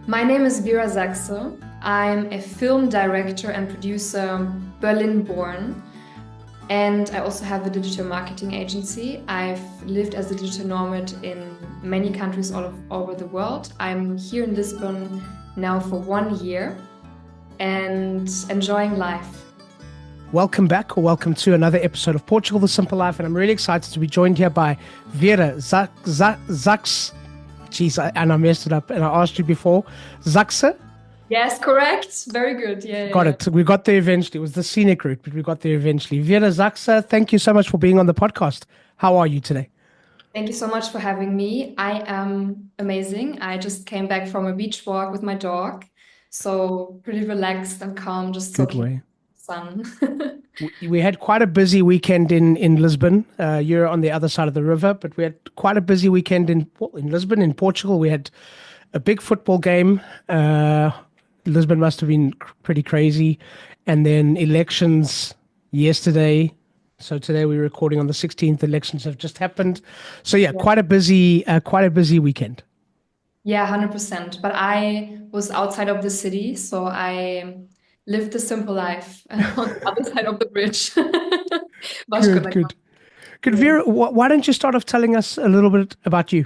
My name is Vyra Sachse. I'm a film director and producer, Berlin born, and I also have a digital marketing agency. I've lived as a digital nomad in many countries all over the world. I'm here in Lisbon now for 1 year and enjoying life. Welcome back, or welcome to another episode of Portugal, The Simple Life. And I'm really excited to be joined here by Vyra Sachse. Jeez, and I messed it up, and I asked you before. Sachse? Yes, correct. Very good. Yeah. Got it. We got there eventually. It was the scenic route, but we got there eventually. Vyra Sachse, thank you so much for being on the podcast. How are you today? Thank you so much for having me. I am amazing. I just came back from a beach walk with my dog. So pretty relaxed and calm, just Good soaking way. sun. We had quite a busy weekend in Lisbon. You're on the other side of the river, but we had quite a busy weekend in Lisbon, in Portugal. We had a big football game. Lisbon must have been pretty crazy. And then elections yesterday. So today we're recording on the 16th. Elections have just happened. So yeah, Yeah. quite a busy weekend. Yeah, 100%. But I was outside of the city, so I lived the simple life on the other side of the bridge. Good, good. Good, Yeah. Vyra, why don't you start off telling us a little bit about you?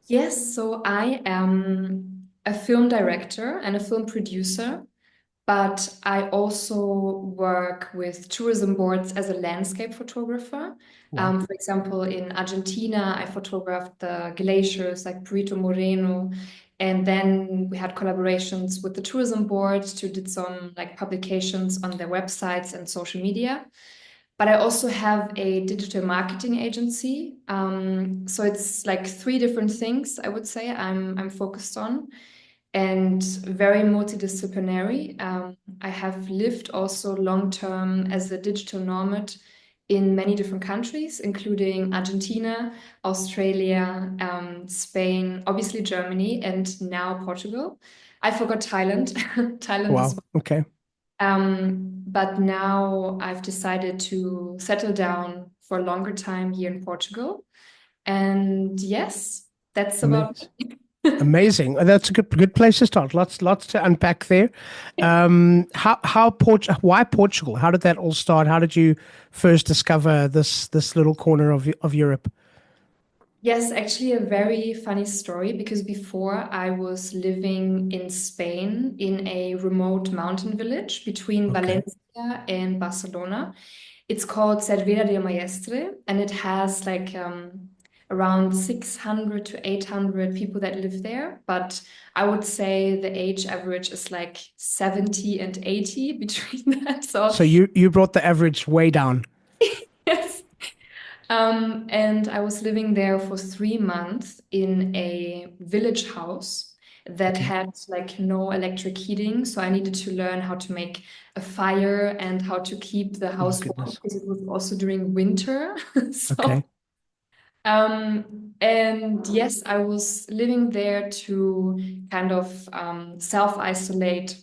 Yes, so I am a film director and a film producer. But I also work with tourism boards as a landscape photographer. Wow. For example, in Argentina, I photographed the glaciers like Perito Moreno. And then we had collaborations with the tourism board to did some like publications on their websites and social media. But I also have a digital marketing agency. So it's like three different things I would say I'm focused on and very multidisciplinary. I have lived also long term as a digital nomad in many different countries, including Argentina, Australia, Spain, obviously Germany, and now Portugal. I forgot Thailand, Thailand as Wow. well. Okay. But now I've decided to settle down for a longer time here in Portugal. And yes, that's about Amazing. Amazing. That's a good place to start. Lots to unpack there. Why Portugal? How did that all start? How did you first discover this little corner of Europe? Yes, actually, a very funny story because before I was living in Spain in a remote mountain village between Okay. Valencia and Barcelona. It's called Cervera de Maestre, and it has like around 600 to 800 people that live there. But I would say the age average is like 70 and 80 between that. So So you brought the average way down. yes. And I was living there for 3 months in a village house that Okay. had like no electric heating. So I needed to learn how to make a fire and how to keep the Oh my house warm goodness. because it was also during winter. So, Okay. and yes, I was living there to kind of self-isolate,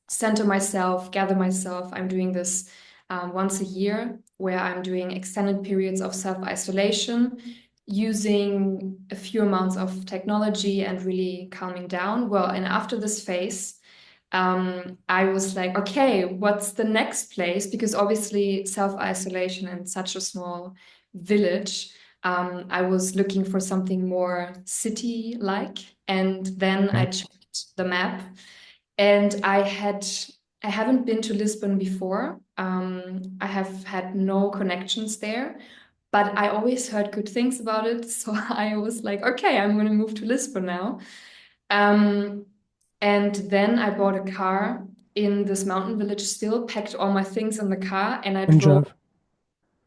center myself, gather myself. I'm doing this once a year where I'm doing extended periods of self-isolation using a few amounts of technology and really calming down. Well, and after this phase, I was like, okay, what's the next place? Because obviously, self-isolation in such a small village, I was looking for something more city-like. And then I Okay. checked the map and I haven't been to Lisbon before. I have had no connections there, but I always heard good things about it. So I was like, okay, I'm going to move to Lisbon now. Um, and then I bought a car in this mountain village still, packed all my things in the car, and I And drove drove.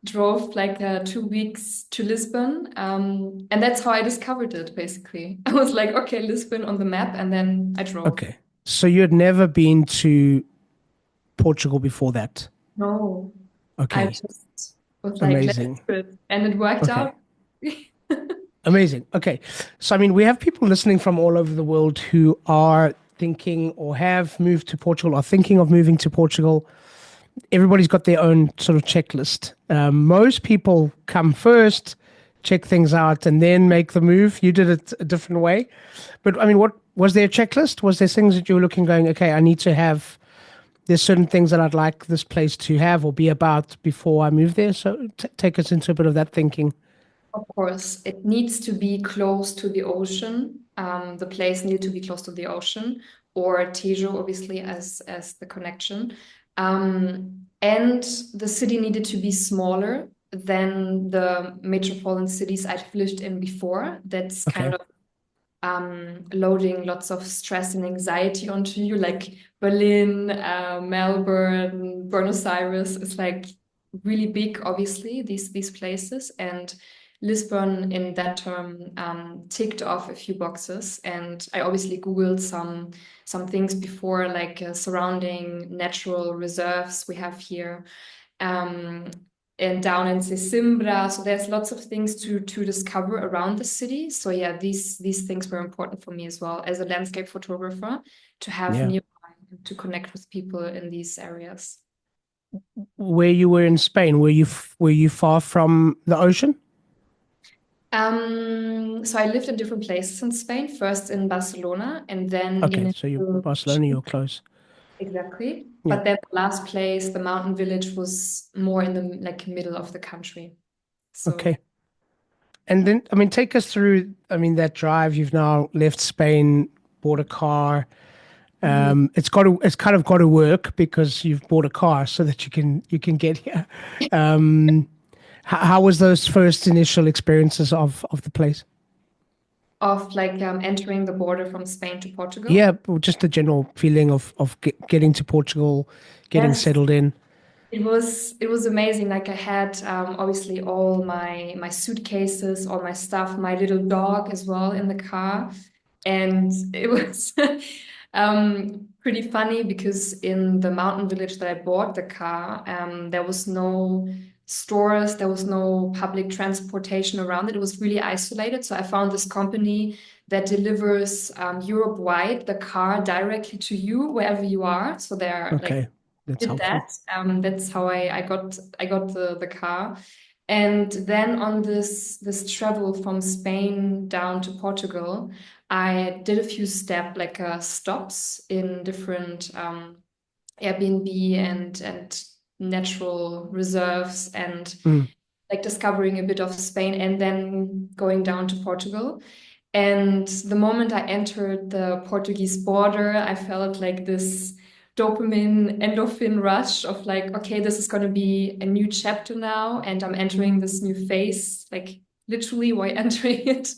drove like 2 weeks to Lisbon. And that's how I discovered it, basically. I was like, okay, Lisbon on the map, and then I drove. Okay. So you had never been to Portugal before that. No, I Okay. just was like, let's Amazing. do it. And it worked Okay. out. Amazing. Okay. So, I mean, we have people listening from all over the world who are thinking or have moved to Portugal or thinking of moving to Portugal. Everybody's got their own sort of checklist. Most people come first, check things out, and then make the move. You did it a different way. But I mean, was there a checklist? Was there things that you were looking, going, okay, I need to have, there's certain things that I'd like this place to have or be about before I move there? So take us into a bit of that thinking. Of course, it needs to be close to the ocean. The place needed to be close to the ocean, or Tejo, obviously, as the connection. And the city needed to be smaller than the metropolitan cities I've lived in before. That's Okay. kind of loading lots of stress and anxiety onto you, like Berlin, Melbourne, Buenos Aires. It's like really big, obviously, these places. And Lisbon, in that term, ticked off a few boxes. And I obviously Googled some things before, like surrounding natural reserves we have here. Um, and down in Sesimbra. So there's lots of things to discover around the city. So yeah, these things were important for me as well as a landscape photographer to have Yeah. nearby to connect with people in these areas. Where you were in Spain, were you far from the ocean? So I lived in different places in Spain, first in Barcelona and then Okay, in so you're Barcelona, you're close. exactly. Yeah. But then the last place, the mountain village, was more in the like middle of the country. So yeah. Okay. And then, I mean, take us through, I mean, that drive. You've now left Spain, bought a car. Mhm. It's kind of got to work because you've bought a car so that you can get here. Um, how was those first initial experiences of the place? Of like entering the border from Spain to Portugal. Yeah, well, just the general feeling of getting to Portugal, getting Yes, settled in. it was amazing. Like I had obviously all my suitcases, all my stuff, my little dog as well in the car, and it was pretty funny because in the mountain village that I bought the car, there was no stores, there was no public transportation around it. It was really isolated. So I found this company that delivers Europe-wide the car directly to you wherever you are. So they're like Okay, that's did helpful. that. That's how I got the car. And then on this travel from Spain down to Portugal, I did a few stops in different Airbnb and natural reserves and Mm, like discovering a bit of Spain and then going down to Portugal. And the moment I entered the Portuguese border, I felt like this dopamine endorphin rush of like, okay, this is going to be a new chapter now, and I'm entering this new phase, like literally while entering it.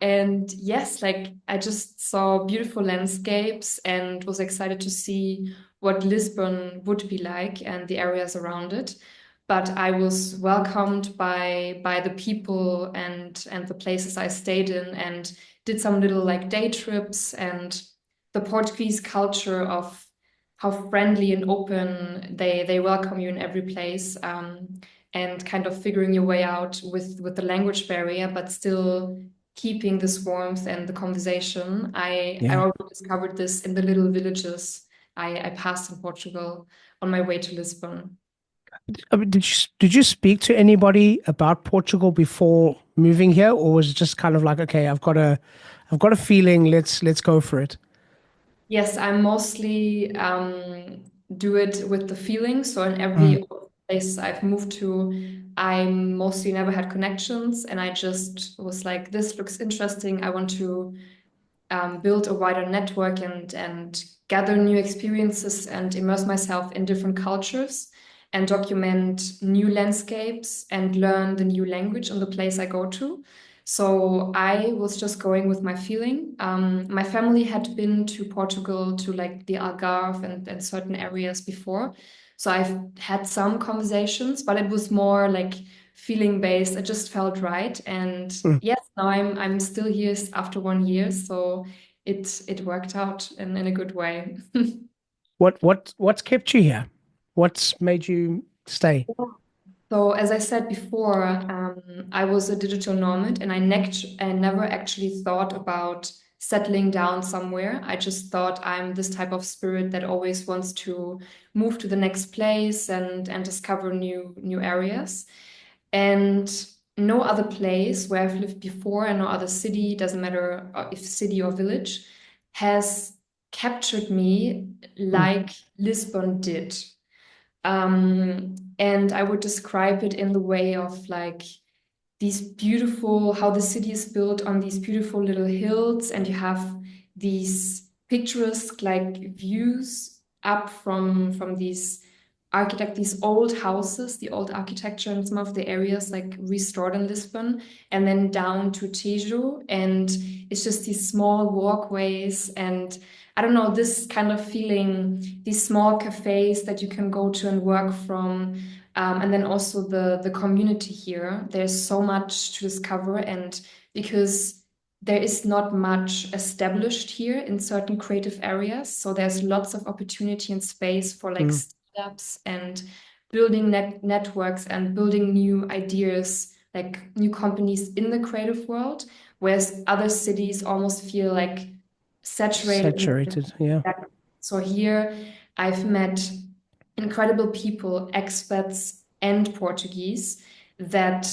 And yes, like I just saw beautiful landscapes and was excited to see what Lisbon would be like and the areas around it. But I was welcomed by the people and the places I stayed in and did some little like day trips and the Portuguese culture of how friendly and open they welcome you in every place, and kind of figuring your way out with the language barrier, but still keeping this warmth and the conversation. I yeah. already discovered this in the little villages I passed in Portugal on my way to Lisbon. I mean, did you speak to anybody about Portugal before moving here, or was it just kind of like, okay, I've got a feeling, let's go for it. Yes, I mostly do it with the feeling. So in Mm, every place I've moved to, I mostly never had connections, and I just was like, this looks interesting. I want to build a wider network and gather new experiences and immerse myself in different cultures and document new landscapes and learn the new language in the place I go to. So I was just going with my feeling. My family had been to Portugal to like the Algarve and certain areas before. So I've had some conversations, but it was more like feeling based. It just felt right. And mm. yes, now I'm still here after 1 year, so it worked out in a good way. What's kept you here? What's made you stay? So as I said before, I was a digital nomad, and I never actually thought about settling down somewhere. I just thought I'm this type of spirit that always wants to move to the next place and discover new areas. And no other place where I've lived before and no other city, doesn't matter if city or village, has captured me Mm. like Lisbon did. And I would describe it in the way of like these beautiful, how the city is built on these beautiful little hills, and you have these picturesque like views up from these old houses, the old architecture in some of the areas like restored in Lisbon, and then down to Tejo, and it's just these small walkways, and I don't know, this kind of feeling, these small cafes that you can go to and work from. And then also the community here. There's so much to discover, and because there is not much established here in certain creative areas, so there's lots of opportunity and space for like Mm. startups and building networks and building new ideas, like new companies in the creative world, whereas other cities almost feel like saturated in Saturated, yeah. that. So here I've met incredible people, expats and Portuguese, that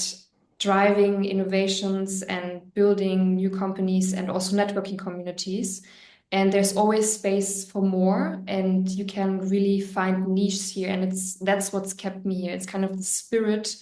driving innovations and building new companies and also networking communities. And there's always space for more, and you can really find niches here. And that's what's kept me here. It's kind of the spirit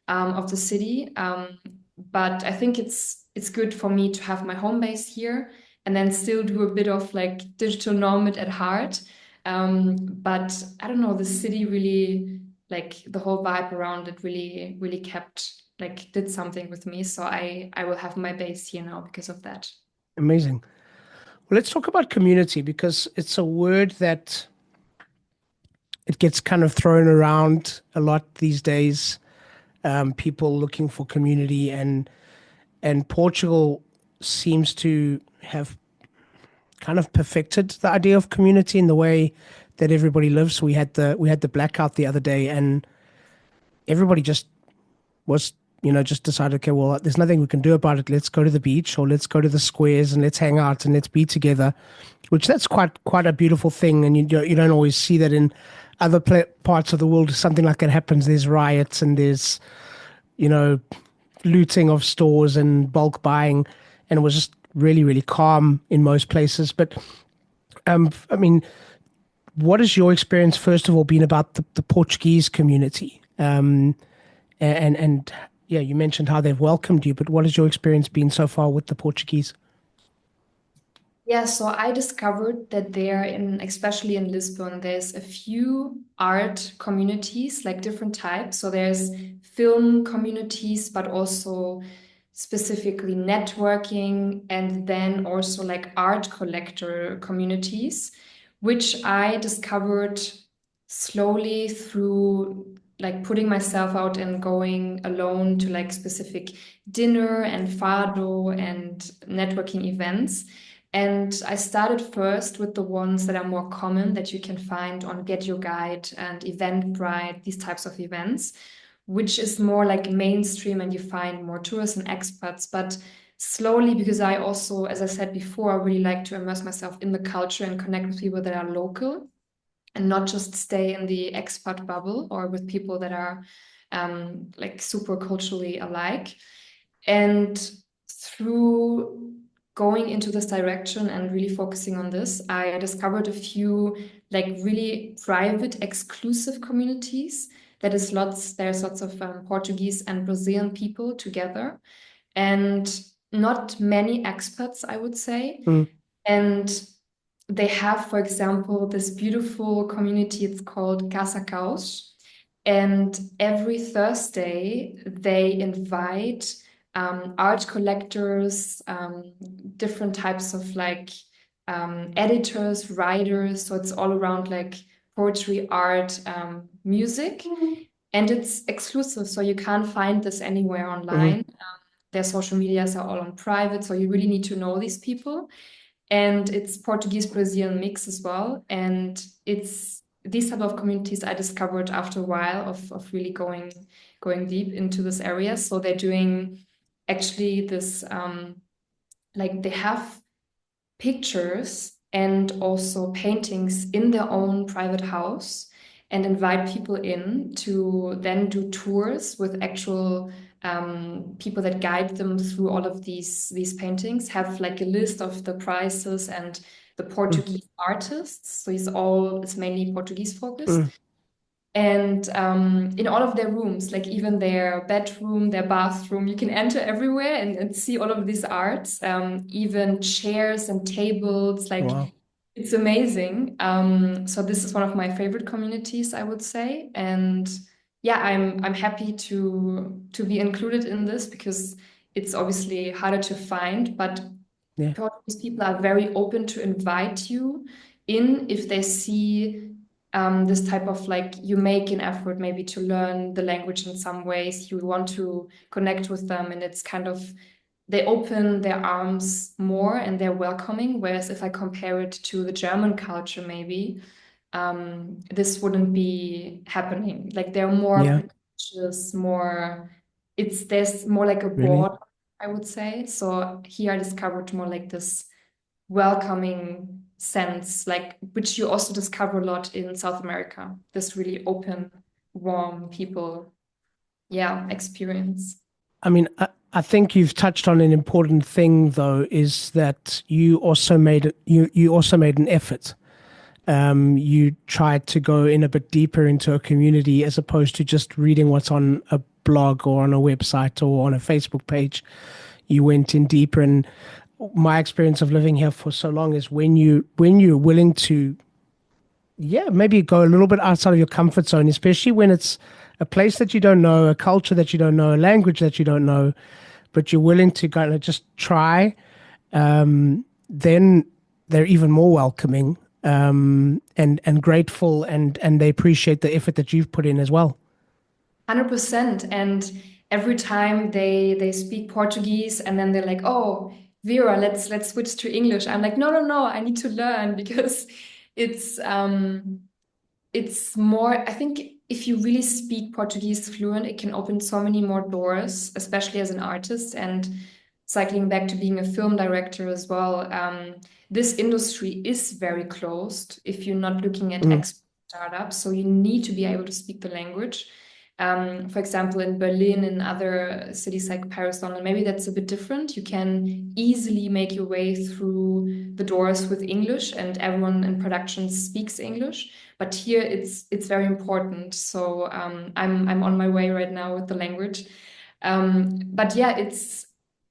of the city. But I think it's good for me to have my home base here and then still do a bit of like digital nomad at heart. But I don't know, the city really, like the whole vibe around it really, really kept, like did something with me. So I will have my base here now because of that. Amazing. Well, let's talk about community because it's a word that it gets kind of thrown around a lot these days. People looking for community, and Portugal seems to have kind of perfected the idea of community in the way that everybody lives. We had the blackout the other day, and everybody just was, just decided, okay, well, there's nothing we can do about it. Let's go to the beach or let's go to the squares and let's hang out and let's be together, which that's quite a beautiful thing. And you don't always see that in other parts of the world. Something like that happens. There's riots and there's, you know, looting of stores and bulk buying. And it was just really, really calm in most places. But I mean, what has your experience, first of all, been about the Portuguese community? And yeah, you mentioned how they've welcomed you, but what has your experience been so far with the Portuguese? Yeah, so I discovered that there in, especially in Lisbon, there's a few art communities, like different types. So there's film communities, but also specifically networking, and then also like art collector communities, which I discovered slowly through like putting myself out and going alone to like specific dinner and fado and networking events. And I started first with the ones that are more common that you can find on Get Your Guide and Eventbrite, these types of events, which is more like mainstream and you find more tourists and expats. But slowly, because I also, as I said before, I really like to immerse myself in the culture and connect with people that are local and not just stay in the expat bubble or with people that are like super culturally alike. And through going into this direction and really focusing on this, I discovered a few like really private, exclusive communities. There's lots of Portuguese and Brazilian people together, and not many expats, I would say. Mm. And they have, for example, this beautiful community. It's called Casa Caos. And every Thursday, they invite art collectors, different types of like editors, writers. So it's all around like poetry, art, music. And it's exclusive. So you can't find this anywhere Hmm. online. Their social medias are all on private. So you really need to know these people, and it's Portuguese Brazilian mix as well. And it's these type of communities I discovered after a while of really going deep into this area. So they're doing actually this like they have pictures and also paintings in their own private house and invite people in to then do tours with actual people that guide them through all of these paintings have like a list of the prices and the Mm, Portuguese artists. So it's mainly Portuguese focused. mm. And in all of their rooms, like even their bedroom, their bathroom, you can enter everywhere and see all of these arts, even chairs and tables. Like Wow. it's amazing. So this is one of my favorite communities, I would say. And yeah, I'm happy to be included in this because it's obviously harder to find, but Yeah. Portuguese people are very open to invite you in if they see this type of like you make an effort maybe to learn the language in some ways, you want to connect with them, and it's kind of they open their arms more and they're welcoming. Whereas if I compare it to the German culture, maybe this wouldn't be happening. Like they're more Yeah. pretentious, more there's more like a Really. border, I would say. So here I discovered more like this welcoming sense, like which you also discover a lot in South America. This really open, warm people, yeah, experience. I mean, I think you've touched on an important thing, though, is that you also made an effort. You tried to go in a bit deeper into a community as opposed to just reading what's on a blog or on a website or on a Facebook page. You went in deeper, and my experience of living here for so long is when you're willing to, yeah, maybe go a little bit outside of your comfort zone, especially when it's a place that you don't know, a culture that you don't know, a language that you don't know, but you're willing to kind of just try, then they're even more welcoming, and grateful, and they appreciate the effort that you've put in as well. 100%. And every time they speak Portuguese and then they're like, "Oh, Vera, let's switch to English." I'm like, "No, no, no, I need to learn," because it's it's more, I think if you really speak Portuguese fluent, it can open so many more doors, especially as an artist. And cycling back to being a film director as well, this industry is very closed if you're not looking at Mm, expert startups. So you need to be able to speak the language. For example, in Berlin and other cities like Paris, London, maybe that's a bit different. You can easily make your way through the doors with English, and everyone in production speaks English. But here, it's very important. So I'm on my way right now with the language. But yeah, it's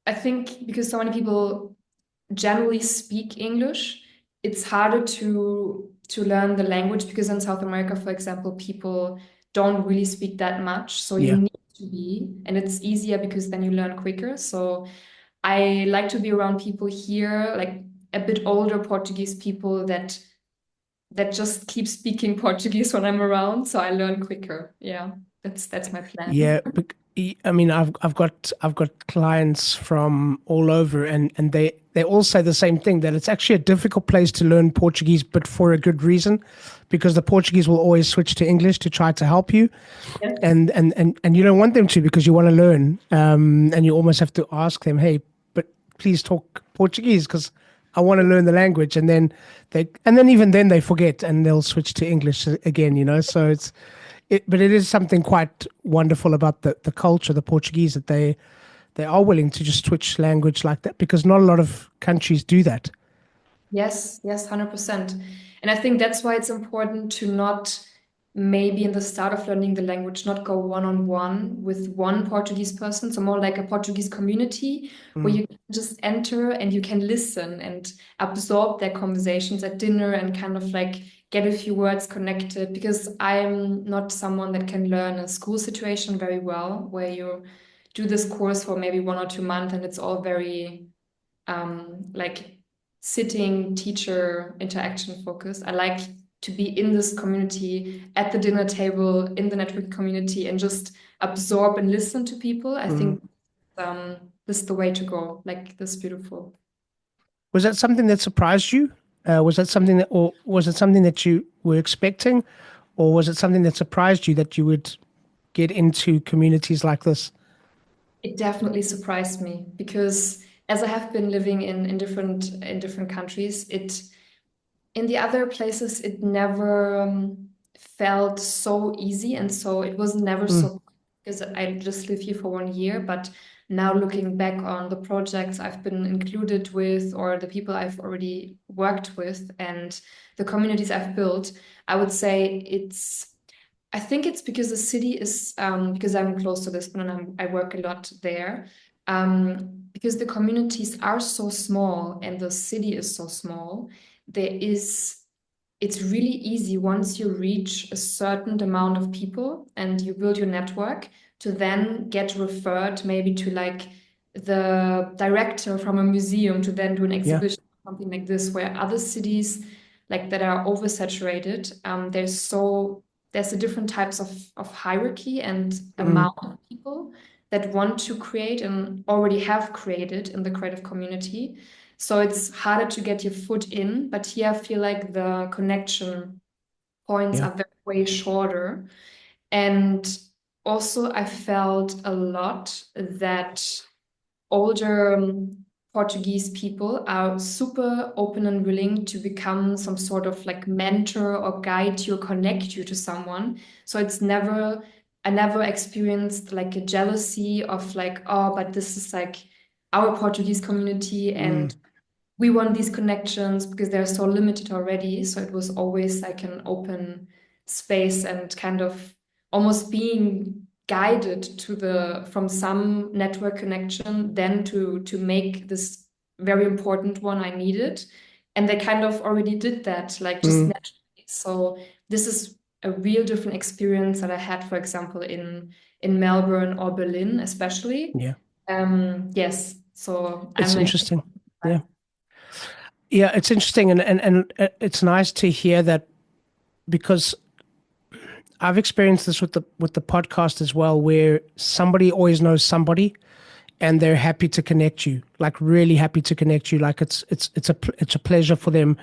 I think because so many people generally speak English, it's harder to learn the language because in South America, for example, people don't really speak that much. So you yeah. need to be, and it's easier because then you learn quicker. So I like to be around people here, like a bit older Portuguese people that just keep speaking Portuguese when I'm around, so I learn quicker. Yeah, that's my plan. Yeah, I mean, I've got clients from all over, and they all say the same thing, that it's actually a difficult place to learn Portuguese, but for a good reason, because the Portuguese will always switch to English to try to help you, Yes. and you don't want them to because you want to learn, and you almost have to ask them, hey, but please talk Portuguese because I want to learn the language, and then even then they forget and they'll switch to English again, So but it is something quite wonderful about the culture, the Portuguese, that they are willing to just switch language like that, because not a lot of countries do that. Yes, yes, 100%. And I think that's why it's important to not maybe in the start of learning the language, not go one-on-one with one Portuguese person. So more like a Portuguese community where Mm, you can just enter and you can listen and absorb their conversations at dinner and kind of like get a few words connected. Because I'm not someone that can learn a school situation very well, where you do this course for maybe 1 or 2 months and it's all very like sitting teacher interaction focused. I like to be in this community at the dinner table in the network community and just absorb and listen to people. I mm. think this is the way to go. Like this beautiful. Was that something that surprised you? Or was it something that you were expecting, or was it something that surprised you that you would get into communities like this? It definitely surprised me because as I have been living in different countries, it in the other places it never felt so easy and so it was never Mm, so. because I just live here for 1 year, but now looking back on the projects I've been included with or the people I've already worked with and the communities I've built, I would say I think it's because the city is, because I'm close to Lisbon and I work a lot there, because the communities are so small and the city is so small, it's really easy once you reach a certain amount of people and you build your network to then get referred maybe to like the director from a museum to then do an Yeah. exhibition, something like this, where other cities like that are oversaturated, there's a different types of hierarchy and Mm, amount of people that want to create and already have created in the creative community. So it's harder to get your foot in, but here I feel like the connection points yeah. are way shorter. And also I felt a lot that older Portuguese people are super open and willing to become some sort of like mentor or guide you or connect you to someone. So I never experienced like a jealousy of like, oh, but this is like our Portuguese community Mm, and we want these connections because they're so limited already. So it was always like an open space and kind of almost being guided to the from some network connection then to make this very important one I needed. And they kind of already did that, like just mm, naturally. So this is a real different experience that I had, for example, in Melbourne or Berlin, especially. yeah. Yes. So It's I'm like, interesting. Yeah. Yeah, it's interesting, and it's nice to hear that, because I've experienced this with the podcast as well, where somebody always knows somebody, and they're happy to connect you, like really happy to connect you. Like it's a pleasure for them.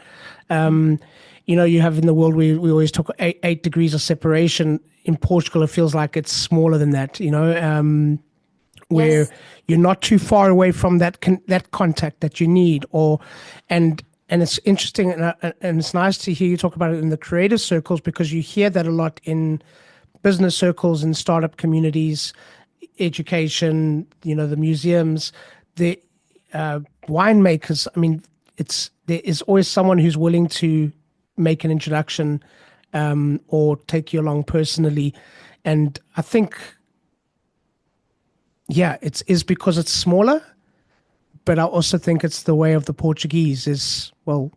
Um, you have in the world, we always talk eight degrees of separation. In Portugal, it feels like it's smaller than that. Where yes. you're not too far away from that contact that you need, and and it's interesting, and it's nice to hear you talk about it in the creative circles, because you hear that a lot in business circles and startup communities, education, the museums, the winemakers. I mean, there is always someone who's willing to make an introduction, or take you along personally. And I think, yeah, is because it's smaller, but I also think it's the way of the Portuguese is, well,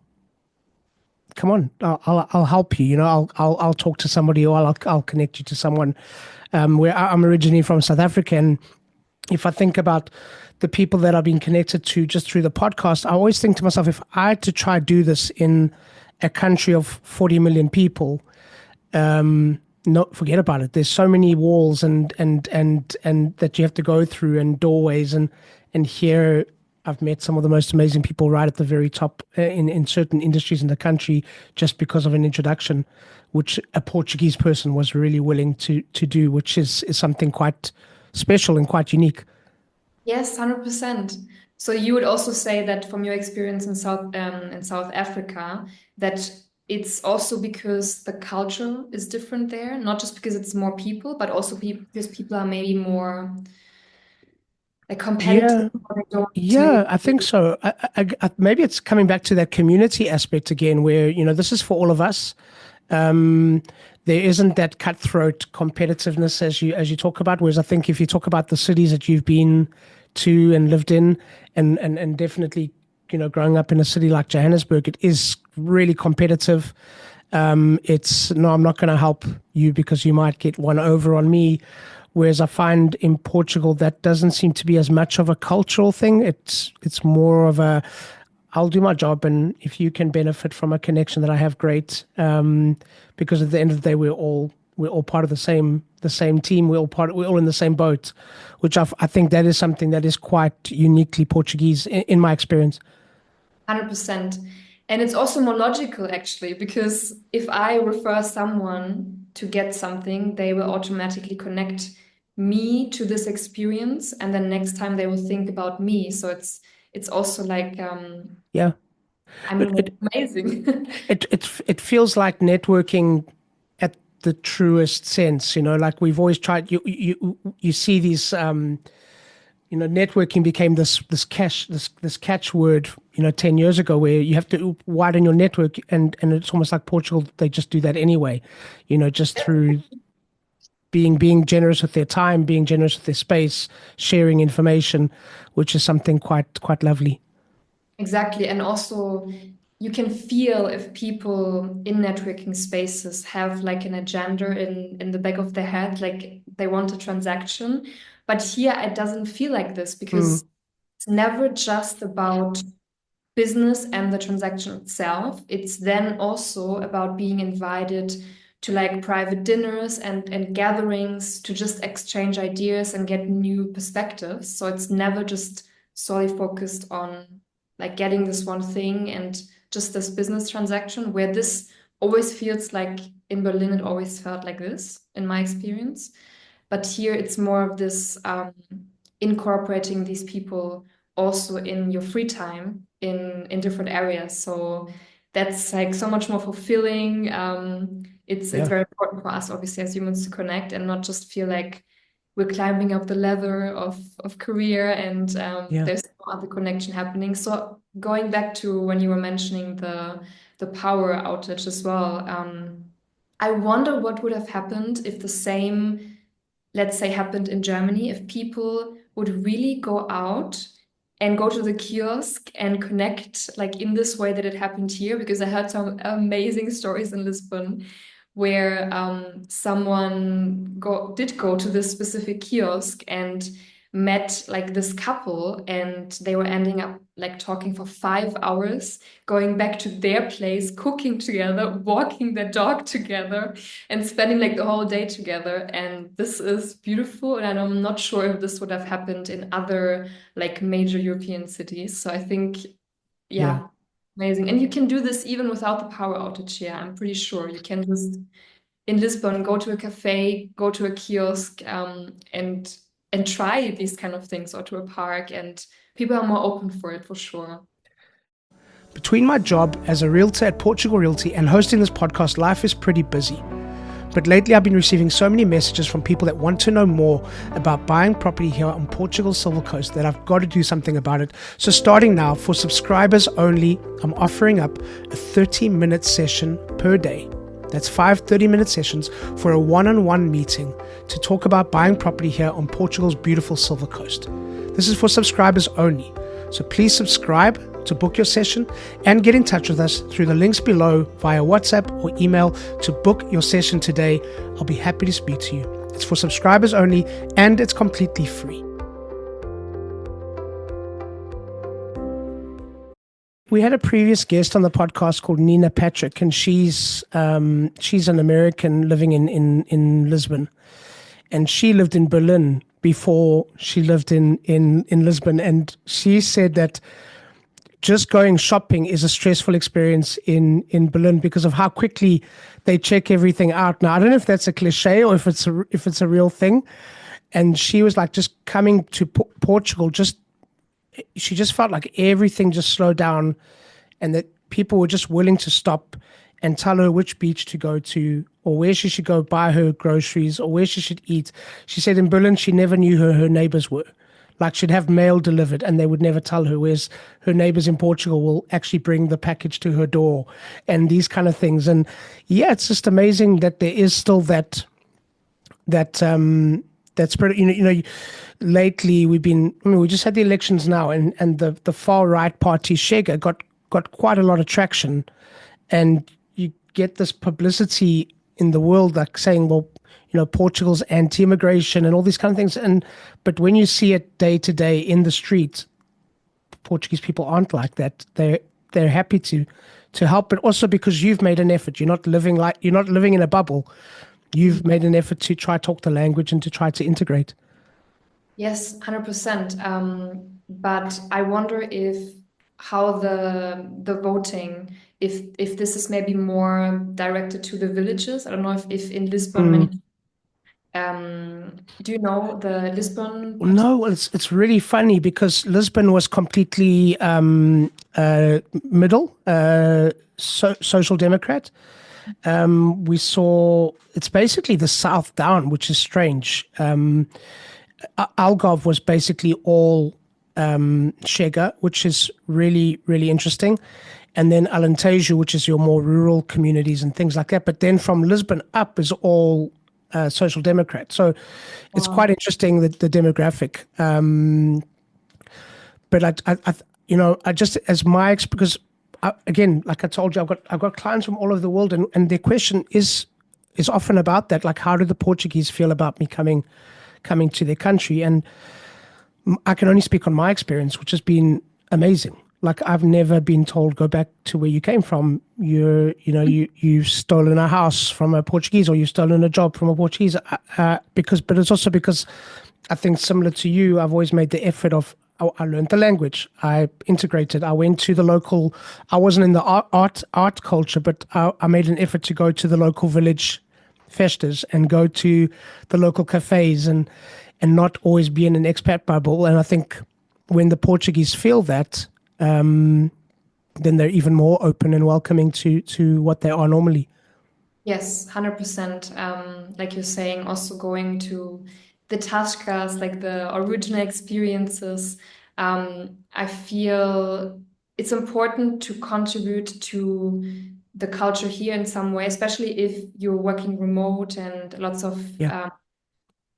come on, I'll help you. I'll talk to somebody, or I'll connect you to someone. Where I'm originally from South Africa, and if I think about the people that I've been connected to just through the podcast, I always think to myself, if I had to try do this in a country of 40 million people, no, forget about it. There's so many walls and that you have to go through, and doorways, and here I've met some of the most amazing people right at the very top, in certain industries in the country, just because of an introduction, which a Portuguese person was really willing to do, which is something quite special and quite unique. Yes, 100%. So you would also say that from your experience in South Africa, that it's also because the culture is different there, not just because it's more people, but also because people are maybe more like competitive Yeah, or they don't want yeah, to. I think so. Maybe it's coming back to that community aspect again, where this is for all of us. Um, there isn't that cutthroat competitiveness as you talk about. Whereas I think if you talk about the cities that you've been to and lived in, and definitely, growing up in a city like Johannesburg, it is really competitive. It's no, I'm not going to help you because you might get one over on me. Whereas I find in Portugal that doesn't seem to be as much of a cultural thing. It's more of a, I'll do my job, and if you can benefit from a connection that I have, great. Because at the end of the day, we're all part of the same team. We're all in the same boat, which I think that is something that is quite uniquely Portuguese in my experience. 100%. And it's also more logical actually, because if I refer someone to get something, they will automatically connect me to this experience, and then next time they will think about me. So it's also like Yeah, I it mean it it's amazing. it it, it feels like networking at the truest sense. Like we've always tried. You see these. Networking became this catchword, 10 years ago, where you have to widen your network, and it's almost like Portugal. They just do that anyway, just through being generous with their time, being generous with their space, sharing information, which is something quite lovely. Exactly. And also, you can feel if people in networking spaces have like an agenda in the back of their head, like they want a transaction. But here it doesn't feel like this, because it's never just about business and the transaction itself. It's then also about being invited to like private dinners and gatherings to just exchange ideas and get new perspectives. So it's never just solely focused on like getting this one thing and just this business transaction, where this always feels like in Berlin, it always felt like this in my experience. But here it's more of this incorporating these people also in your free time in different areas. So that's like so much more fulfilling. It's very important for us, obviously, as humans, to connect and not just feel like we're climbing up the ladder of career and there's no other connection happening. So going back to when you were mentioning the power outage as well, I wonder what would have happened if the same, let's say, happened in Germany, if people would really go out and go to the kiosk and connect like in this way that it happened here, because I heard some amazing stories in Lisbon where someone did go to this specific kiosk and met like this couple, and they were ending up like talking for 5 hours, going back to their place, cooking together, walking their dog together, and spending like the whole day together. And this is beautiful, and I'm not sure if this would have happened in other like major European cities. So I think, yeah. Amazing. And you can do this even without the power outage here. I'm pretty sure you can just in Lisbon go to a cafe, go to a kiosk, and try these kind of things, or to a park, and people are more open for it for sure. Between my job as a realtor at Portugal Realty and hosting this podcast, life is pretty busy. But lately I've been receiving so many messages from people that want to know more about buying property here on Portugal's Silver Coast that I've got to do something about it. So starting now, for subscribers only, I'm offering up a 30-minute session per day. That's 5 30-minute sessions for a one-on-one meeting to talk about buying property here on Portugal's beautiful Silver Coast. This is for subscribers only. So please subscribe to book your session and get in touch with us through the links below via WhatsApp or email to book your session today. I'll be happy to speak to you. It's for subscribers only, and it's completely free. We had a previous guest on the podcast called Nina Patrick, and she's an American living in Lisbon, and she lived in Berlin before she lived in Lisbon, and she said that just going shopping is a stressful experience in Berlin because of how quickly they check everything out. Now, I don't know if that's a cliche or if it's a real thing. And she was like, just coming to Portugal, she just felt like everything just slowed down, and that people were just willing to stop and tell her which beach to go to, or where she should go buy her groceries, or where she should eat. She said in Berlin, she never knew who her neighbors were. Like, she'd have mail delivered and they would never tell her, whereas her neighbors in Portugal will actually bring the package to her door and these kind of things. And yeah, it's just amazing that there is still that spread. Lately we just had the elections now, and the far right party Chega got quite a lot of traction, and you get this publicity in the world like saying, well, Portugal's anti-immigration and all these kind of things. But when you see it day to day in the street, Portuguese people aren't like that. They're happy to help, but also because you've made an effort. You're not living in a bubble. You've made an effort to try to talk the language and to try to integrate. Yes, 100%. But I wonder how the voting, if this is maybe more directed to the villages. I don't know if in Lisbon many. Do you know the Lisbon? No, it's really funny because Lisbon was completely middle, social democrat, We saw it's basically the South Down, which is strange. Algarve was basically all Chega, which is really, really interesting. And then Alentejo, which is your more rural communities and things like that. But then from Lisbon up is all social democrat. So it's quite Wow. interesting, the demographic. But I just as my because again, like I told you, I've got clients from all over the world, and their question is often about that, like how do the Portuguese feel about me coming to their country? And I can only speak on my experience, which has been amazing. Like I've never been told go back to where you came from. You've stolen a house from a Portuguese, or you've stolen a job from a Portuguese. But it's also because I think similar to you, I've always made the effort of. I learned the language. I integrated. I went to the local. I wasn't in the art culture, but I made an effort to go to the local village festas and go to the local cafes and not always be in an expat bubble. And I think when the Portuguese feel that, then they're even more open and welcoming to what they are normally. Yes, 100%. Like you're saying, also going to the Taskas, like the original experiences. I feel it's important to contribute to the culture here in some way, especially if you're working remote and lots of Yeah.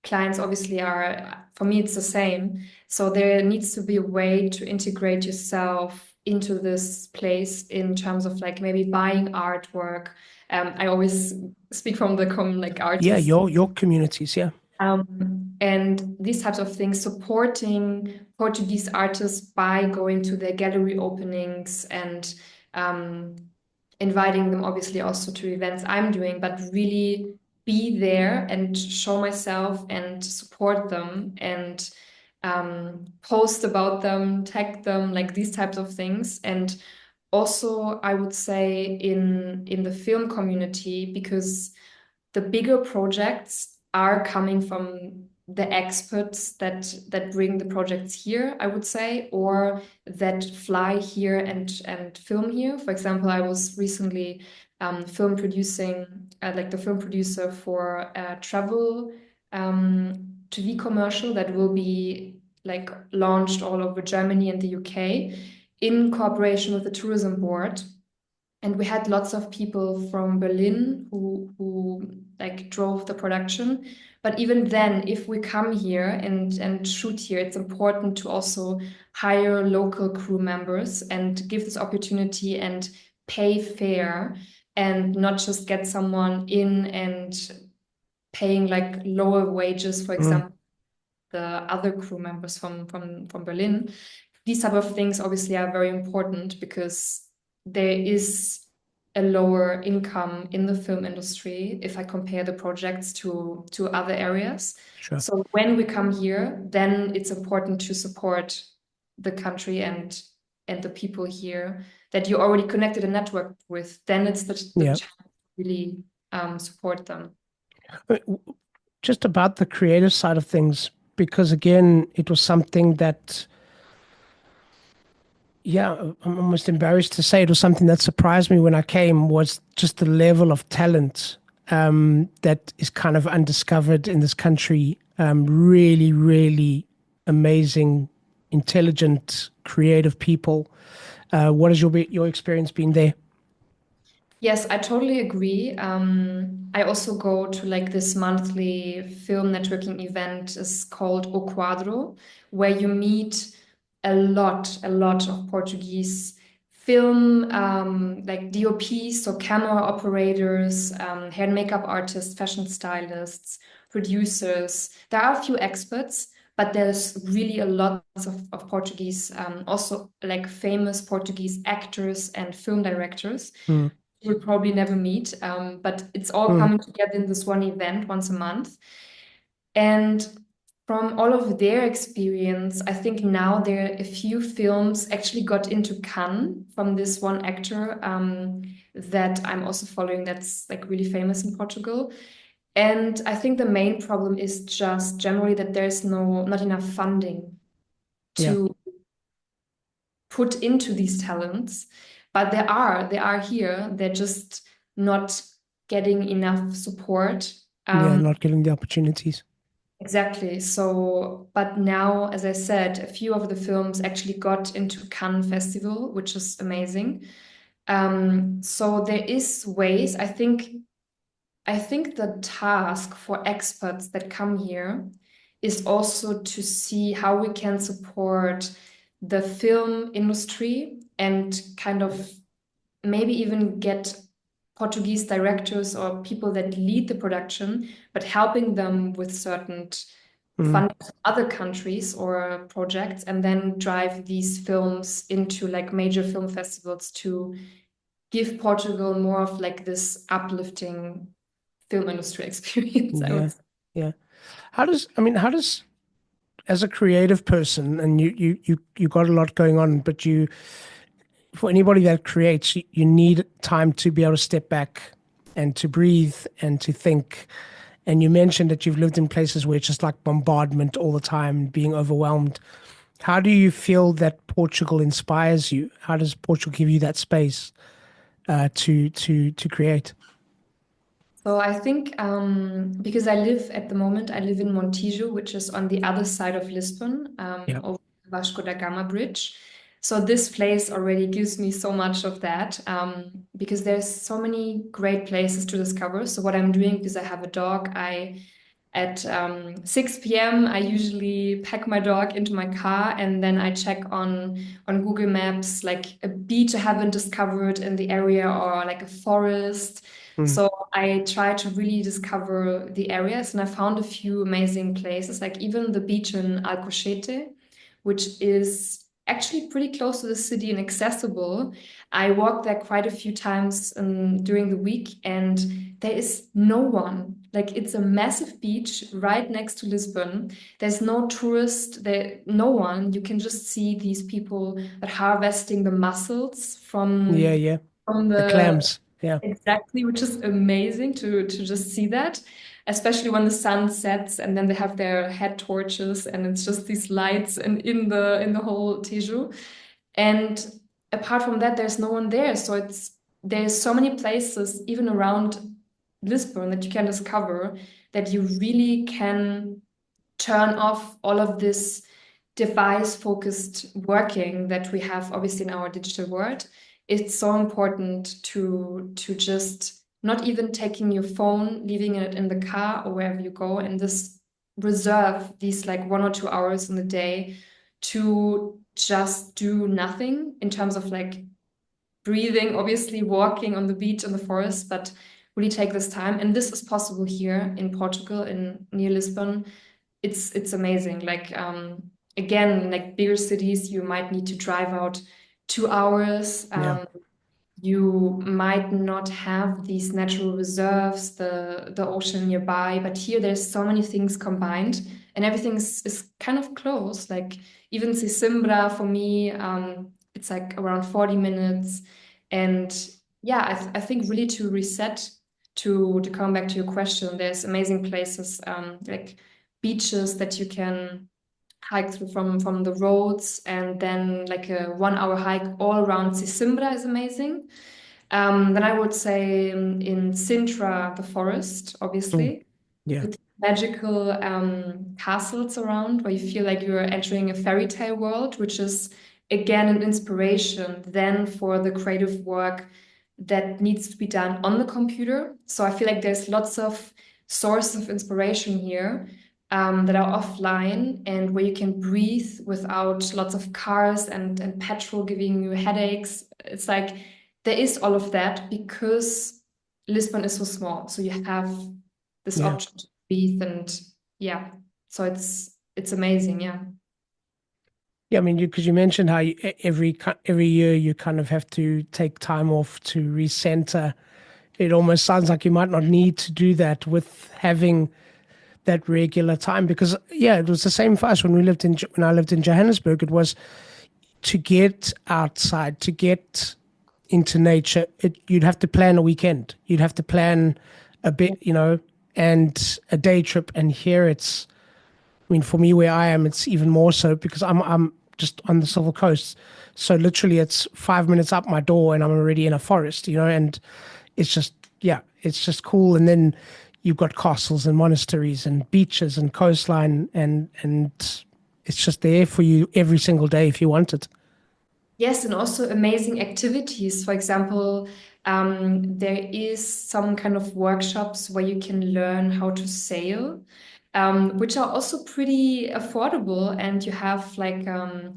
clients obviously are, for me, it's the same. So there needs to be a way to integrate yourself into this place in terms of like maybe buying artwork. I always speak from the like Yeah, artist. your communities, yeah. And these types of things, supporting Portuguese artists by going to their gallery openings and um, inviting them, obviously, also to events I'm doing, but really be there and show myself and support them and post about them, tag them, like these types of things. And also, I would say in the film community, because the bigger projects are coming from the experts that bring the projects here, I would say, or that fly here and film here. For example, I was recently film producing, like the film producer for a travel TV commercial that will be like launched all over Germany and the UK in cooperation with the tourism board. And we had lots of people from Berlin who like drove the production. But even then, if we come here and shoot here, it's important to also hire local crew members and give this opportunity and pay fair and not just get someone in and paying like lower wages, for Mm, example, the other crew members from Berlin. These type of things obviously are very important because there is a lower income in the film industry if I compare the projects to other areas. sure. So when we come here, then it's important to support the country and the people here that you already connected a network with. Then it's the Yeah. chance to really support them. Uh, Just about the creative side of things, because again, it was something that, yeah, I'm almost embarrassed to say it was something that surprised me when I came, was just the level of talent that is kind of undiscovered in this country. Really, really amazing, intelligent, creative people. What has your experience been there? Yes, I totally agree. I also go to like this monthly film networking event is called O Quadro, where you meet a lot of Portuguese film, like DOPs, so camera operators, hair and makeup artists, fashion stylists, producers. There are a few experts, but there's really a lot of Portuguese, also like famous Portuguese actors and film directors Mm, we'll probably never meet. But it's all mm, coming together in this one event once a month. And from all of their experience, I think now there are a few films actually got into Cannes from this one actor that I'm also following that's like really famous in Portugal. And I think the main problem is just generally that there's not enough funding yeah. to put into these talents, but they are here. They're just not getting enough support. Yeah, not getting the opportunities. Exactly. So, but now, as I said, a few of the films actually got into Cannes Festival, which is amazing. So there is ways. I think the task for experts that come here is also to see how we can support the film industry and kind of maybe even get Portuguese directors or people that lead the production, but helping them with certain Mm. funding from other countries or projects, and then drive these films into like major film festivals to give Portugal more of like this uplifting film industry experience, I would Yeah, say. yeah. How does as a creative person, and you got a lot going on, but for anybody that creates, you need time to be able to step back and to breathe and to think. And you mentioned that you've lived in places where it's just like bombardment all the time, being overwhelmed. How do you feel that Portugal inspires you? How does Portugal give you that space to create? So I think because I live in Montijo, which is on the other side of Lisbon, Yeah. over the Vasco da Gama Bridge. So this place already gives me so much of that because there's so many great places to discover. So what I'm doing, because I have a dog, I at 6 p.m. I usually pack my dog into my car and then I check on Google Maps like a beach I haven't discovered in the area or like a forest. Mm. So I try to really discover the areas, and I found a few amazing places, like even the beach in Alcochete, which is actually pretty close to the city and accessible. I walked there quite a few times during the week, and there is no one. Like it's a massive beach right next to Lisbon. There's no tourist, there no one. You can just see these people that harvesting the mussels Yeah, yeah. from The the clams. Yeah. exactly, which is amazing to just see that, especially when the sun sets and then they have their head torches and it's just these lights and in the whole Tejo. And apart from that, there's no one there. So there's so many places even around Lisbon that you can discover that you really can turn off all of this device focused working that we have obviously in our digital world. It's so important to just not even taking your phone, leaving it in the car or wherever you go, and just reserve these like 1 or 2 hours in the day to just do nothing in terms of like breathing, obviously walking on the beach in the forest, but really take this time. And this is possible here in Portugal, in near Lisbon. It's amazing. Like again, like bigger cities, you might need to drive out 2 hours. Yeah. You might not have these natural reserves, the ocean nearby, but here there's so many things combined, and everything is kind of close. Like even Sesimbra for me, it's like around 40 minutes. And yeah, I think really to reset, to come back to your question, there's amazing places like beaches that you can hike through from the roads, and then like a 1 hour hike all around Sesimbra is amazing. Then I would say in Sintra, the forest, Mm. obviously, Yeah. with magical castles around where you feel like you're entering a fairy tale world, which is again an inspiration then for the creative work that needs to be done on the computer. So I feel like there's lots of sources of inspiration here that are offline and where you can breathe without lots of cars and petrol giving you headaches. It's like there is all of that because Lisbon is so small. So you have this Yeah. option to breathe, and yeah, so it's amazing. Yeah. Yeah, I mean, because you mentioned how every year you kind of have to take time off to recenter. It almost sounds like you might not need to do that with having that regular time. Because yeah, it was the same for us when I lived in Johannesburg. It was to get outside, to get into nature. You'd have to plan a weekend. You'd have to plan a bit, and a day trip. And here it's, I mean, for me where I am, it's even more so because I'm just on the Silver Coast. So literally it's 5 minutes up my door and I'm already in a forest, and it's just, yeah, it's just cool. And then you've got castles and monasteries and beaches and coastline, and it's just there for you every single day if you want it. Yes, and also amazing activities. For example, there is some kind of workshops where you can learn how to sail, which are also pretty affordable. And you have like a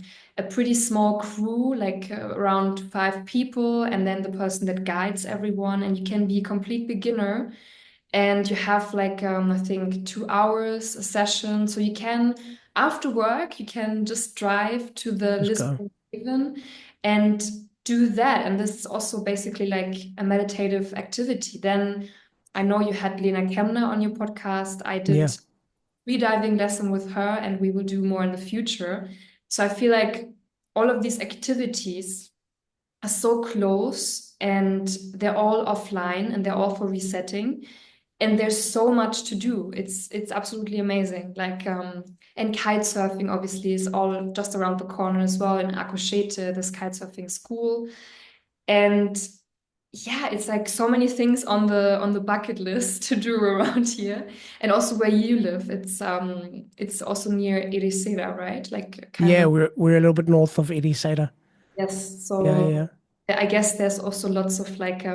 pretty small crew, like around 5 people, and then the person that guides everyone. And you can be a complete beginner and you have like I think 2 hours a session. So you can after work you can just drive to the Just go. Lisbon haven and do that. And this is also basically like a meditative activity. Then I know you had Lena Kemner on your podcast. I Yeah. did free diving lesson with her, and we will do more in the future. So I feel like all of these activities are so close and they're all offline and they're all for resetting and there's so much to do. It's absolutely amazing. Like and kite surfing obviously is all just around the corner as well in Akoshete, this kite surfing school. And yeah, it's like so many things on the bucket list to do around here. And also where you live, it's also near Ericeira, right? Like kind Yeah, of we're a little bit north of Ericeira. yes. Yeah, So yeah. I guess there's also lots of like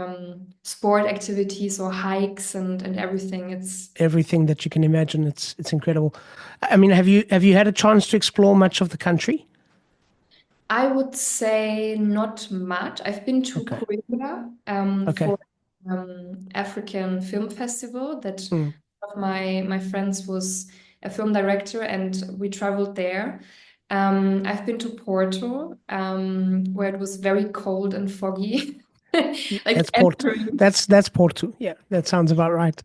sport activities or hikes and everything. It's Everything that you can imagine. It's incredible. I mean, have you had a chance to explore much of the country? I would say not much. I've been to Okay. Coimbra Okay. for African film festival that Mm. one of my friends was a film director and we traveled there. I've been to Porto where it was very cold and foggy, like That's Porto. entering. That's Porto. Yeah, that sounds about right.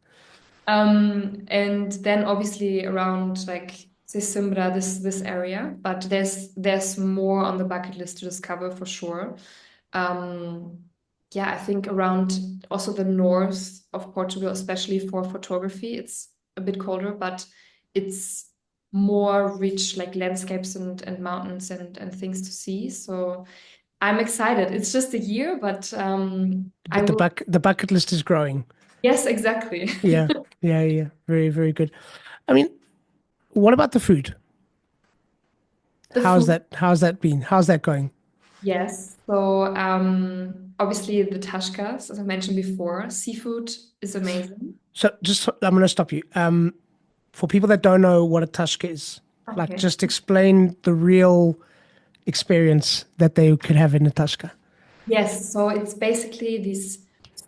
And then obviously around like Sesimbra, this area, but there's more on the bucket list to discover for sure. Um, yeah, I think around also the north of Portugal, especially for photography, it's a bit colder, but it's more rich like landscapes and mountains and things to see. So I'm excited. It's just a year, but I But the will. bucket list is growing. Yes, exactly. Yeah, yeah, yeah. Very, very good. I mean, what about the food? The food. How's that been? How's that going? Yes. So obviously the tashkas, as I mentioned before, seafood is amazing. So I'm going to stop you. For people that don't know what a tushka is, like Okay. just explain the real experience that they could have in a tushka. Yes. So it's basically these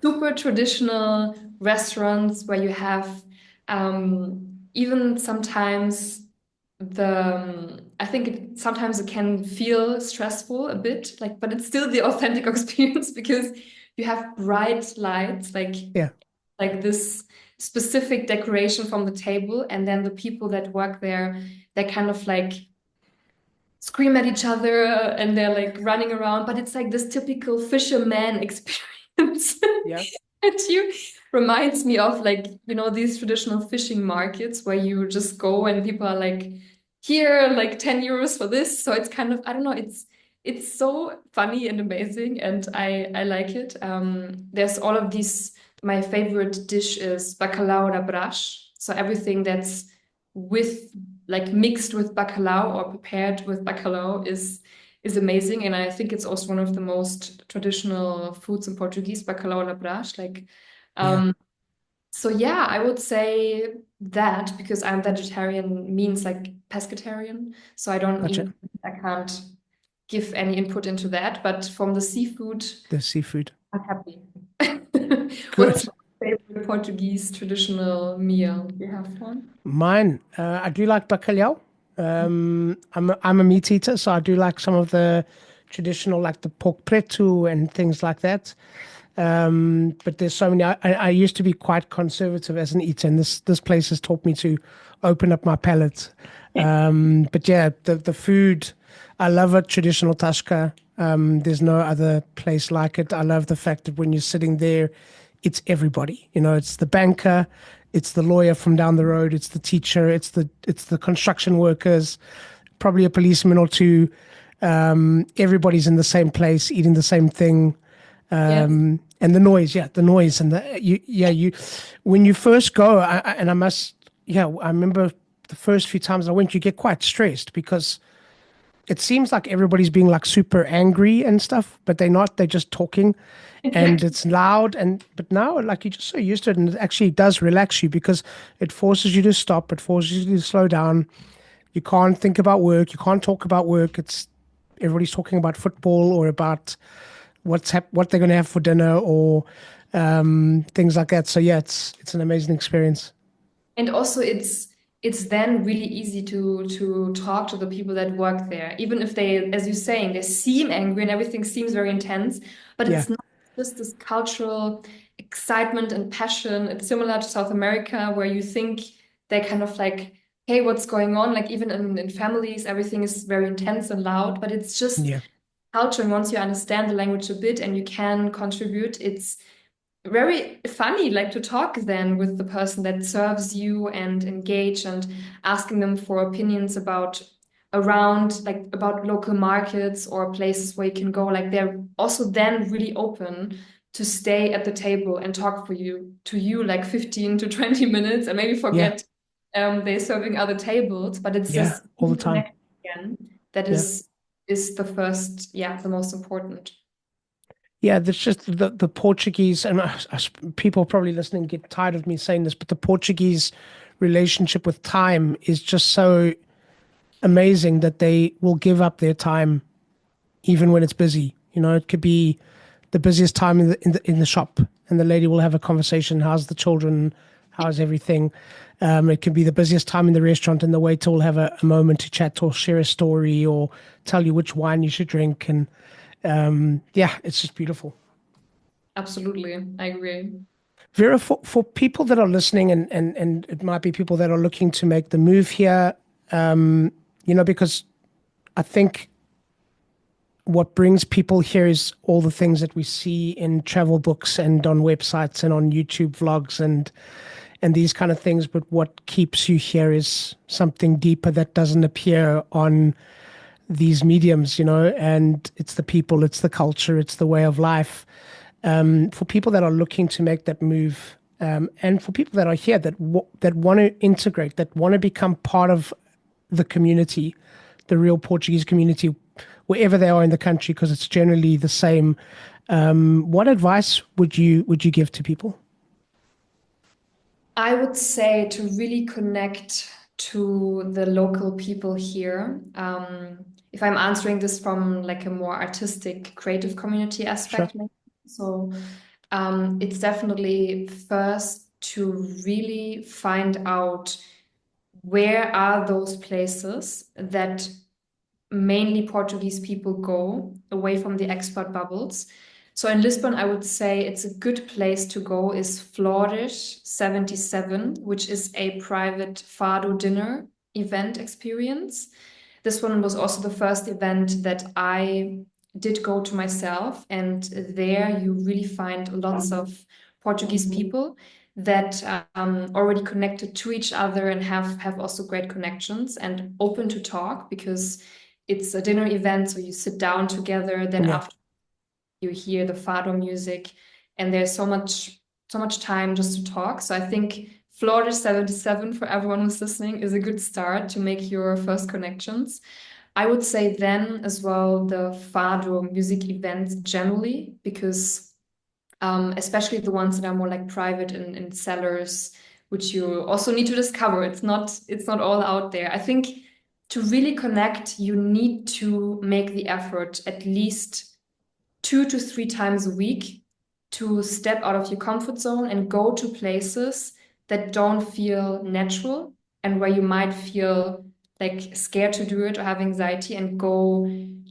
super traditional restaurants where you have even sometimes I think sometimes it can feel stressful a bit, like, but it's still the authentic experience because you have bright lights, Yeah, like this specific decoration from the table, and then the people that work there, they kind of like scream at each other and they're like running around, but it's like this typical fisherman experience. yeah, And you reminds me of like, you know, these traditional fishing markets where you just go and people are like, here, like 10 euros for this. So it's kind of, I don't know, it's so funny and amazing and I like it. There's all of these, my favorite dish is bacalhau da brás. So everything that's with like mixed with bacalhau or prepared with bacalhau is amazing. And I think it's also one of the most traditional foods in Portuguese, bacalhau à la brás. Like, yeah. um, so yeah, I would say that because I'm vegetarian means like pescatarian. So I don't Gotcha. even, I can't give any input into that. But from the seafood, The seafood. I'm happy. What's Good. your favorite Portuguese traditional meal? Do you have one? Mine. I do like bacalhau. I'm a meat eater, so I do like some of the traditional, like the pork preto and things like that. But there's so many. I used to be quite conservative as an eater, and this place has taught me to open up my palate. But yeah, the food, I love a traditional tashka. There's no other place like it. I love the fact that when you're sitting there, it's everybody. You know, it's the banker, it's the lawyer from down the road, it's the teacher, it's the construction workers, probably a policeman or two. Everybody's in the same place, eating the same thing. Yes. And the noise, yeah, the noise and when you first go, and I must, yeah, I remember the first few times I went, you get quite stressed because it seems like everybody's being like super angry and stuff, but they're not. They're just talking, and it's loud. But now, like you're just so used to it, and it actually does relax you because it forces you to stop. It forces you to slow down. You can't think about work. You can't talk about work. It's everybody's talking about football or about what they're going to have for dinner or things like that. So yeah, it's an amazing experience. And also it's then really easy to talk to the people that work there, even if they, as you're saying, they seem angry and everything seems very intense, but Yeah, it's not just this cultural excitement and passion. It's similar to South America, where you think they kind of like, hey, what's going on? Like even in families, everything is very intense and loud, but it's just yeah, culture. And once you understand the language a bit and you can contribute, it's very funny like to talk then with the person that serves you and engage and asking them for opinions about around like about local markets or places where you can go, like they're also then really open to stay at the table and talk for you to you like 15 to 20 minutes and maybe yeah, forget they're serving other tables, but it's yeah, this all the time. connection again that Yeah. is the first, yeah, the most important. Yeah, there's just the Portuguese, and people probably listening get tired of me saying this, but the Portuguese relationship with time is just so amazing that they will give up their time even when it's busy. You know, it could be the busiest time in the shop, and the lady will have a conversation. How's the children? How's everything? It could be the busiest time in the restaurant, and the waiter will have a moment to chat or share a story or tell you which wine you should drink. And yeah, it's just beautiful. Absolutely, I agree. Vera, for people that are listening, and it might be people that are looking to make the move here, because I think what brings people here is all the things that we see in travel books and on websites and on YouTube vlogs and these kind of things. But what keeps you here is something deeper that doesn't appear on these mediums, and it's the people, it's the culture, it's the way of life. For people that are looking to make that move, and for people that are here that want to integrate, that want to become part of the community, the real Portuguese community, wherever they are in the country, because it's generally the same. What advice would you give to people? I would say to really connect to the local people here. If I'm answering this from like a more artistic, creative community Sure. aspect, maybe. So it's definitely first to really find out where are those places that mainly Portuguese people go away from the expat bubbles. So in Lisbon, I would say it's a good place to go is Flores 77, which is a private fado dinner event experience. This one was also the first event that I did go to myself, and there you really find lots of Portuguese people that already connected to each other and have also great connections and open to talk because it's a dinner event, so you sit down together, then Yeah. after you hear the fado music, and there's so much time just to talk. So I think Florida 77 for everyone who's listening is a good start to make your first connections. I would say then as well the fado music events generally, because especially the ones that are more like private in cellars, which you also need to discover. It's not all out there. I think to really connect, you need to make the effort at least 2 to 3 times a week to step out of your comfort zone and go to places that don't feel natural and where you might feel like scared to do it or have anxiety, and go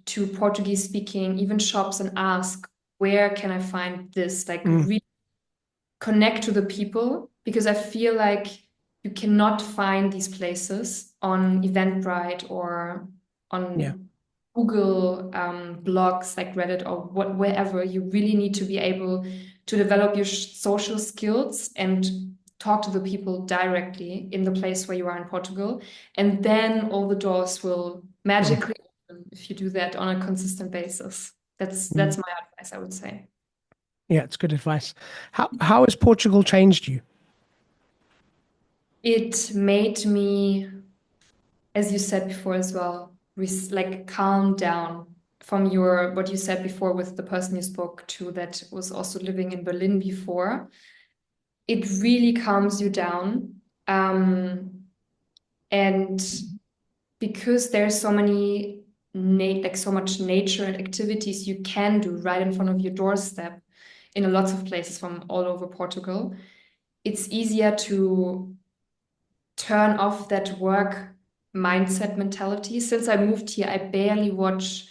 to Portuguese speaking, even shops, and ask, where can I find this? Like Mm, really connect to the people, because I feel like you cannot find these places on Eventbrite or yeah. on Google blogs like Reddit or wherever. You really need to be able to develop your social skills and talk to the people directly in the place where you are in Portugal. And then all the doors will Mm, magically open if you do that on a consistent basis. That's mm. my advice, I would say. Yeah, it's good advice. How has Portugal changed you? It made me, as you said before as well, like calm down from your what you said before with the person you spoke to that was also living in Berlin before. It really calms you down. And because there's so many like so much nature and activities you can do right in front of your doorstep in a lots of places from all over Portugal, it's easier to turn off that work mindset mentality. Since I moved here, I barely watch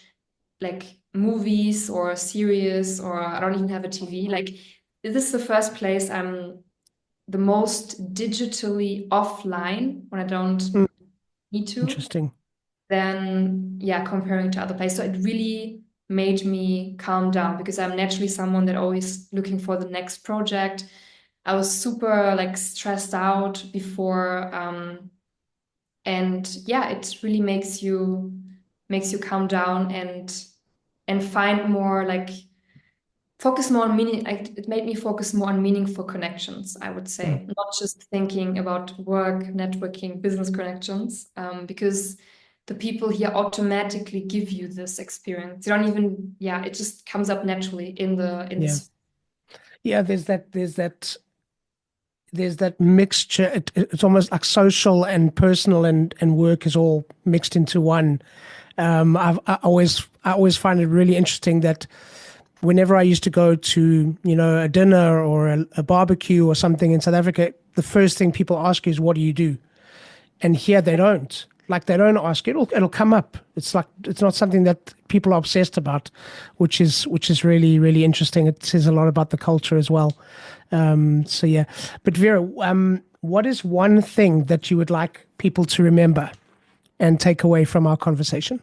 like movies or series, or I don't even have a TV. Like, this is the first place I'm the most digitally offline when I don't Mm, need to, interesting. then yeah, comparing to other places. So it really made me calm down because I'm naturally someone that always looking for the next project. I was super like stressed out before, and yeah, it really makes you calm down and find more like focus more on meaning. It made me focus more on meaningful connections, I would Mm, say, not just thinking about work, networking, business connections, because the people here automatically give you this experience. You don't even, yeah, it just comes up naturally in yeah. this. Yeah, there's that mixture. It's almost like social and personal and work is all mixed into one. I always find it really interesting that whenever I used to go to, a dinner or a barbecue or something in South Africa, the first thing people ask you is, what do you do? And here they don't. Like, they don't ask. It'll come up. It's like, it's not something that people are obsessed about, which is really, really interesting. It says a lot about the culture as well. So yeah. But Vera, what is one thing that you would like people to remember and take away from our conversation?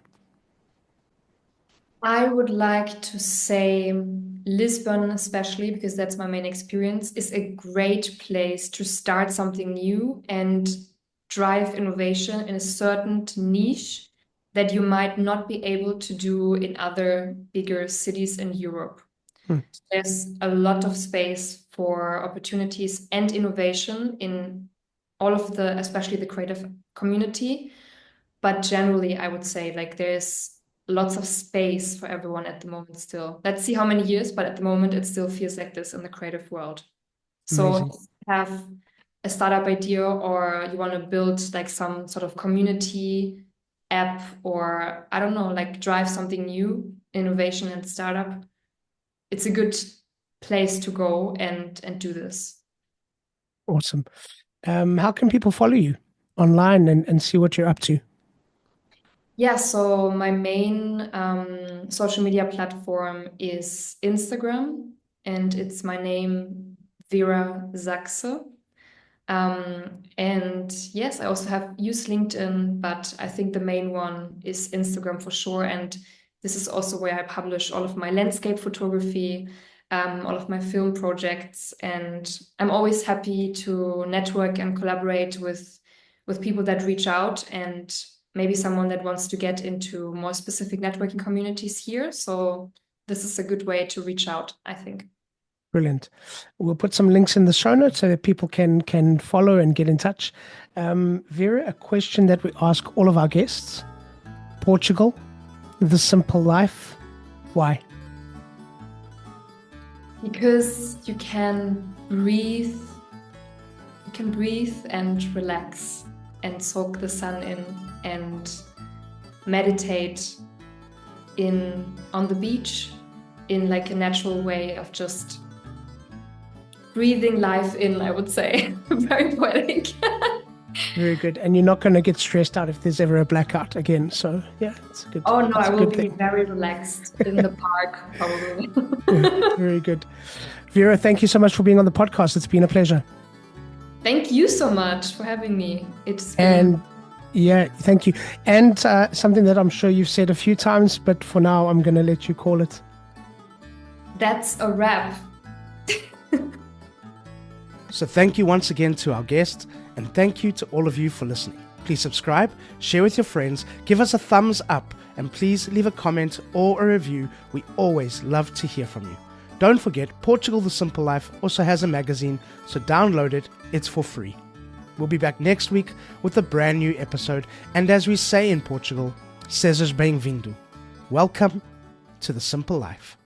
I would like to say Lisbon, especially because that's my main experience, is a great place to start something new and drive innovation in a certain niche that you might not be able to do in other bigger cities in Europe. Hmm, There's a lot of space for opportunities and innovation in all of the, especially the creative community. But generally, I would say like there's lots of space for everyone at the moment still. Let's see how many years, but at the moment it still feels like this in the creative world. So amazing. if you have a startup idea or you want to build like some sort of community app, or I don't know, like drive something new, innovation and startup, it's a good place to go and do this. Awesome. How can people follow you online and see what you're up to? Yeah, so my main social media platform is Instagram, and it's my name, Vyra Sachse. And yes, I also have used LinkedIn, but I think the main one is Instagram for sure. And this is also where I publish all of my landscape photography, all of my film projects. And I'm always happy to network and collaborate with people that reach out, and maybe someone that wants to get into more specific networking communities here. So this is a good way to reach out, I think. Brilliant. We'll put some links in the show notes so that people can follow and get in touch. Vera, a question that we ask all of our guests: Portugal, the simple life. Why? Because you can breathe and relax and soak the sun in and meditate on the beach in like a natural way of just breathing life in, I would say. Very poetic. Very good. And you're not going to get stressed out if there's ever a blackout again. So yeah, it's a good. Oh no, It's I a will good be thing. very relaxed in the park, probably. Very good. Vera, thank you so much for being on the podcast. It's been a pleasure. Thank you so much for having me. It's been And yeah, thank you. And something that I'm sure you've said a few times, but for now, I'm going to let you call it. That's a wrap. So thank you once again to our guest, and thank you to all of you for listening. Please subscribe, share with your friends, give us a thumbs up, and please leave a comment or a review. We always love to hear from you. Don't forget, Portugal The Simple Life also has a magazine, so download it, it's for free. We'll be back next week with a brand new episode, and as we say in Portugal, sejas bem-vindo. Welcome to The Simple Life.